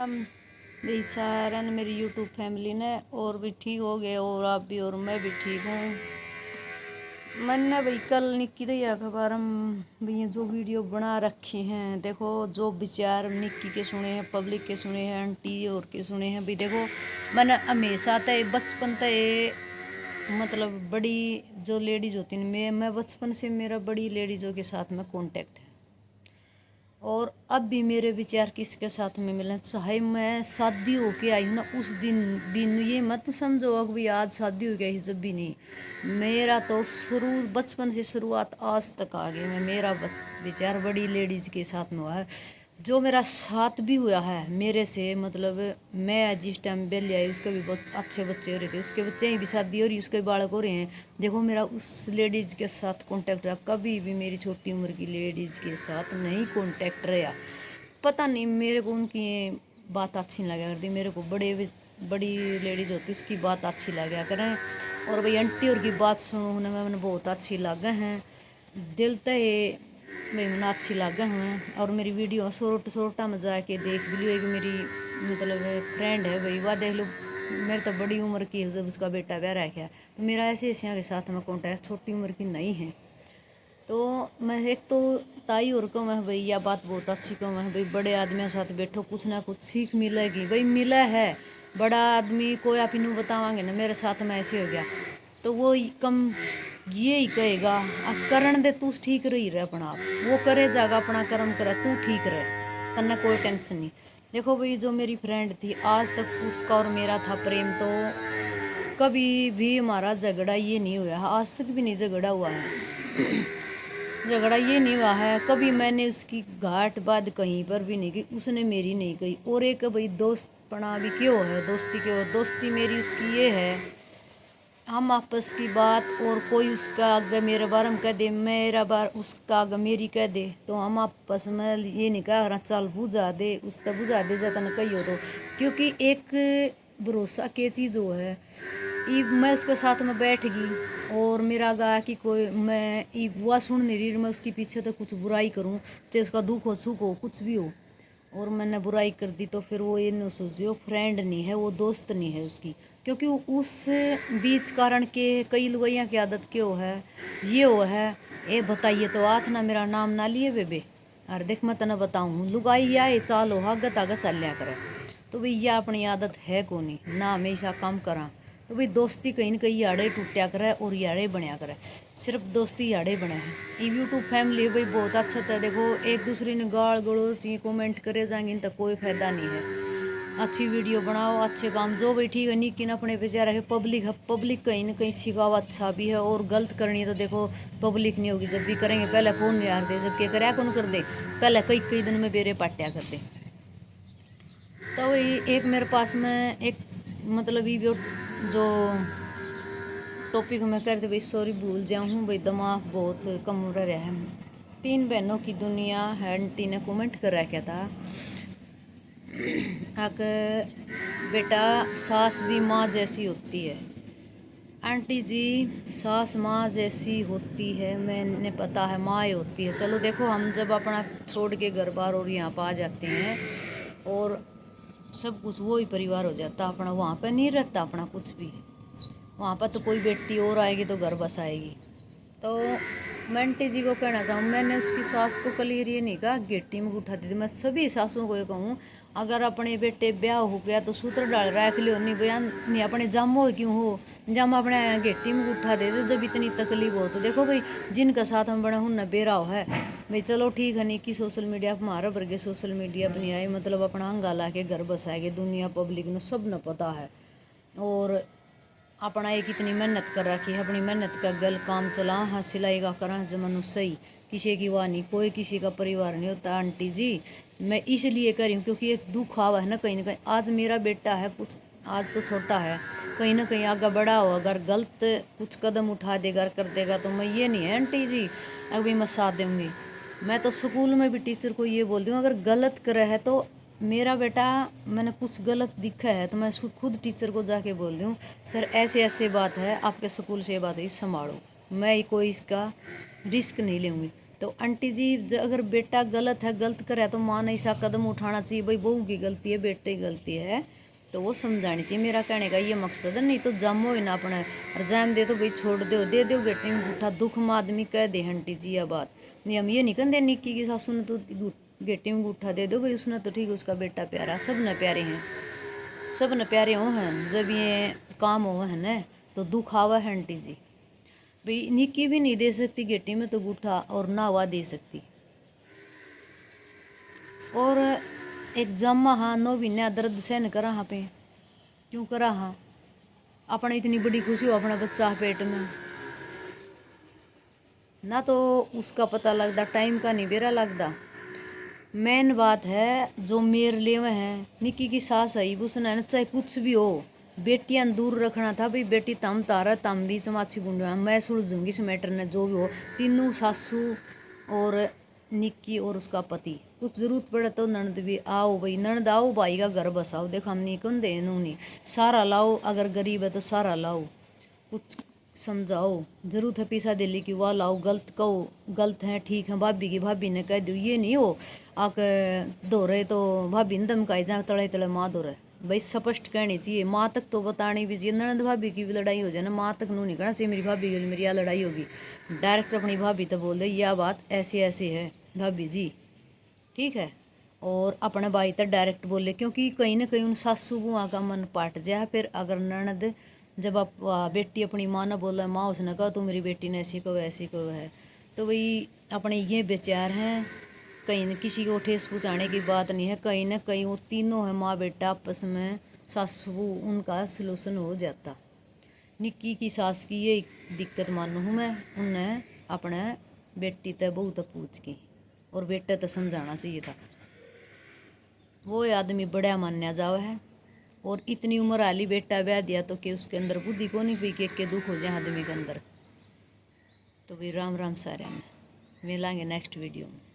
हम भी सारा ने मेरी यूट्यूब फैमिली ने और भी ठीक हो गए और आप भी और मैं भी ठीक हूँ। मैंने भाई कल निक्की दैया के बारे में भी जो वीडियो बना रखी हैं, देखो जो विचार निक्की के सुने हैं, पब्लिक के सुने हैं, आंटी और के सुने हैं भी। देखो मैंने हमेशा तय बचपन तय मतलब बड़ी जो लेडीज होती हैं, मैं बचपन से मेरा बड़ी लेडीजों के साथ में कांटेक्ट है और अब भी मेरे विचार किसके साथ में मिले, चाहे मैं शादी होके आई हूँ ना उस दिन भी। ये मत समझो कि भाई आज शादी हो गई, जब भी नहीं। मेरा तो शुरू बचपन से शुरुआत आज तक आ गई मैं, मेरा बस विचार बड़ी लेडीज के साथ में हुआ है। जो मेरा साथ भी हुआ है मेरे से, मतलब मैं जिस टाइम बेल आई उसके भी बहुत अच्छे बच्चे हो रहे थे, उसके बच्चे ही भी शादी हो रही, उसके बालक हो रहे हैं। देखो मेरा उस लेडीज़ के साथ कांटेक्ट रहा, कभी भी मेरी छोटी उम्र की लेडीज़ के साथ नहीं कांटेक्ट रहा। पता नहीं मेरे को उनकी बात अच्छी लगा करती, मेरे को बड़ी लेडीज़ होती उसकी बात अच्छी लगा करें। और भाई आंटी और की बात सुनो उन्हें मैंने बहुत अच्छी लगे हैं, दिल तय भाई मैंने अच्छी लगे हैं। और मेरी वीडियो छोटा में जाके देख भी लियो, एक मेरी मतलब फ्रेंड है भाई, वह देख लो मेरे तो बड़ी उम्र की है, जब उसका बेटा ब्याह रखा है। तो मेरा ऐसे ऐसे के साथ में कॉन्टैक्ट छोटी उम्र की नहीं है। तो मैं एक तो ताई और कहूँ मैं भाई यह बात बहुत अच्छी कहूँ मैं भाई, बड़े आदमियों के साथ बैठो कुछ ना कुछ सीख मिलेगी भाई, मिला है। बड़ा आदमी कोई आप इन्हों बतावांगे ना मेरे साथ में ऐसे हो गया तो वो कम ये ही कहेगा करण दे तू ठीक रही रहे अपना आप, वो करे जागा अपना कर्म करे तू ठीक रहे, तन्ना कोई टेंशन नहीं। देखो भाई जो मेरी फ्रेंड थी आज तक उसका और मेरा था प्रेम, तो कभी भी हमारा झगड़ा ये नहीं हुआ, आज तक भी नहीं झगड़ा हुआ है। झगड़ा ये नहीं हुआ है कभी, मैंने उसकी घाट बात कहीं पर भी नहीं की, उसने मेरी नहीं कही। और एक भाई दोस्तपना भी क्यों है, दोस्ती क्यों है, दोस्ती मेरी उसकी ये है हम आपस की बात, और कोई उसका आगे मेरे बारे में कह दे, मेरा बार उसका आगे मेरी कह दे, तो हम आपस में ये नहीं कहा चल बुझा दे, उस तक बुझा दे जाता न कही हो तो। क्योंकि एक भरोसा के चीज़ वो है, मैं उसके साथ में बैठ गई और मेरा गा कि कोई मैं वह सुन नहीं रही, मैं उसके पीछे तो कुछ बुराई करूं, चाहे उसका दुख हो सुख हो कुछ भी हो, और मैंने बुराई कर दी, तो फिर वो ये नहीं सोची वो फ्रेंड नहीं है, वो दोस्त नहीं है उसकी। क्योंकि उस बीच कारण के कई लुगाइयाँ की आदत क्यों है ये वो है, ए बताइए तो आथ ना मेरा नाम ना लिए बेबे, अरे देख मैं तना बताऊँ लुगाई या ये चालो हागत आगे चल लिया करे, तो भाई यह अपनी आदत है को नहीं ना हमेशा काम करा। तो भाई दोस्ती कहीं न कहीं याड़े टूटा करे और याड़े बनया करे, सिर्फ दोस्ती याड़े बने हैं। ये यूट्यूब फैमिली भाई बहुत अच्छा था, देखो एक दूसरे ने गाल गलोच ये कमेंट करे जाएंगे तो कोई फायदा नहीं है। अच्छी वीडियो बनाओ, अच्छे काम जो भाई ठीक है, निकी ने अपने बेचारा है, पब्लिक है, पब्लिक कहीं ना कहीं सिखावा अच्छा भी है, और गलत करनी है तो देखो पब्लिक नहीं होगी, जब भी करेंगे पहले फ़ोन नहीं यार दे, जब के करे कौन कर दे, पहले कई कई दिन में बेरे पाट्या कर दे। तो वही एक मेरे पास में एक मतलब ये जो टॉपिक में करते भाई सॉरी भूल जाऊँ हूँ भाई, दिमाग बहुत कम रहा है। 3 बहनों की दुनिया है, आंटी ने कमेंट कर रखा था आकर बेटा सास भी माँ जैसी होती है। आंटी जी सास माँ जैसी होती है, मैंने पता है माँ ही होती है। चलो देखो हम जब अपना छोड़ के घर बार और यहाँ पर आ जाते हैं और सब कुछ वो ही परिवार हो जाता अपना, वहाँ पर नहीं रहता अपना कुछ भी, वहाँ पर तो कोई बेटी और आएगी तो घर बस आएगी। तो मैं आंटी जी को कहना चाहूँ, मैंने उसकी सास को क्लियर ये नहीं कहा गेटी में उठाती थी, मैं सभी सासों को ये कहूँ अगर अपने बेटे ब्याह हो गया तो सूत्र डाल रख लियो, नहीं बयान नहीं अपने जामो क्यों हो, जम अपने गेटी में उठा दे दे जब इतनी तकलीफ हो। तो देखो भाई जिनका साथ हम बड़ा हूँ न बेरा हो है भाई, चलो ठीक है नहीं कि सोशल मीडिया पर हमारा वर्गे सोशल मीडिया पर नहीं आए, मतलब अपना अंगा ला के घर बसाएंगे, दुनिया पब्लिक ने सब न पता है। और अपना एक इतनी मेहनत कर रखी है, अपनी मेहनत का गल काम चला, हाँ सिलाई का करा जमन सही, किसी की वाह नहीं, कोई किसी का परिवार नहीं होता। आंटी जी मैं इसलिए करी हूँ क्योंकि एक दुख आवा है ना कहीं ना कहीं, आज मेरा बेटा है कुछ आज तो छोटा है, कहीं ना कहीं आगे बड़ा हो, अगर गलत कुछ कदम उठा देगा कर देगा तो मैं ये नहीं है आंटी जी अभी मैं साथ दूँगी। मैं तो स्कूल में भी टीचर को ये बोलती हूँ अगर गलत करे है तो मेरा बेटा मैंने कुछ गलत दिखा है तो मैं खुद टीचर को जाके बोल दूँ सर ऐसे ऐसे बात है आपके स्कूल से ये बात है संभालो, मैं कोई इसका रिस्क नहीं लेंगी। तो आंटी जी अगर बेटा गलत है, गलत करे तो माँ ने ऐसा कदम उठाना चाहिए, भाई बहू की गलती है, बेटे की गलती है, तो वो समझानी चाहिए। मेरा कहने का ये मकसद है। नहीं तो जम हो ना अपने और जैम दे तो भाई छोड़ दो, दे दो बेटे में उठा दुख में आदमी कह दे आंटी जी यह बात नहीं। हम ये नहीं कहते निक्की की सासू ने तो गेटी में उठा दे दो भाई, उसने तो ठीक उसका बेटा प्यारा, सब न प्यारे हैं, सब न प्यारे हो हैं। जब ये काम हो है न तो दुख आवा है आंटी जी। भाई निक्की भी नहीं दे सकती गेटी में तो गुठा, और ना हवा दे सकती। और एक जम्मा हाँ 9 महीने दर्द सहन करा हाँ पे, क्यों करा हाँ, अपने इतनी बड़ी खुशी हो अपना बच्चा पेट में ना, तो उसका पता लगता, टाइम का नहीं बेरा लगता। मेन बात है जो मेरे लिए है निक्की की सास है, उसने ना चाहे कुछ भी हो बेटियां दूर रखना था। भाई बेटी तम तारा तम भी चमाची बुंडा, मैं सुलझूंगी इस मैटर ने जो भी हो। तीनों सासू और निक्की और उसका पति, कुछ जरूरत पड़े तो ननद भी आओ, भाई ननद आओ, भाई का घर बसाओ, देखो हम नहीं कौन दे नहीं सारा लाओ, अगर गरीब है तो सारा लाओ, कुछ समझाओ, जरूरत है पैसा दिल्ली की वाह लाओ, गलत कहो गलत है ठीक है, भाभी की भाभी ने कह दो, ये नहीं हो आके दो रहे तो भाभी ने धमकाई जाए तड़े तड़े माँ दो रहे। भाई स्पष्ट कहनी चाहिए, माँ तक तो बतानी भी चाहिए। ननद भाभी की भी लड़ाई हो जाए ना, माँ तक नू नहीं कहना चाहिए मेरी भाभी की मेरी यहाँ लड़ाई होगी। डायरेक्ट अपनी भाभी तो बोल दे यह बात ऐसी ऐसी है भाभी जी, ठीक है। और अपने भाई तक डायरेक्ट बोले, क्योंकि कहीं ना कहीं उन सासू बुआ का मन पाट जाए। फिर अगर ननद जब आप बेटी अपनी माँ ने बोला, माँ उसने कहा तो मेरी बेटी ने ऐसी को ऐसी को है, तो वही अपने ये विचार हैं। कहीं न किसी को ठेस पहुँचाने की बात नहीं है, कहीं ना कहीं वो तीनों है माँ बेटा आपस में सासू उनका सलूशन हो जाता। निक्की की सास की ये दिक्कत मानू हूँ मैं, उन्हें अपने बेटी तक बहू तक पूछ की और बेटे तक समझाना चाहिए था। वो आदमी बड़ा मान्या जावा है, और इतनी उम्र आली बेटा ब्याह दिया तो कि उसके अंदर बुद्धि को नहीं पी के दुख हो जाए आदमी के अंदर। तो भाई राम राम सारे में मिलांगे नेक्स्ट वीडियो में।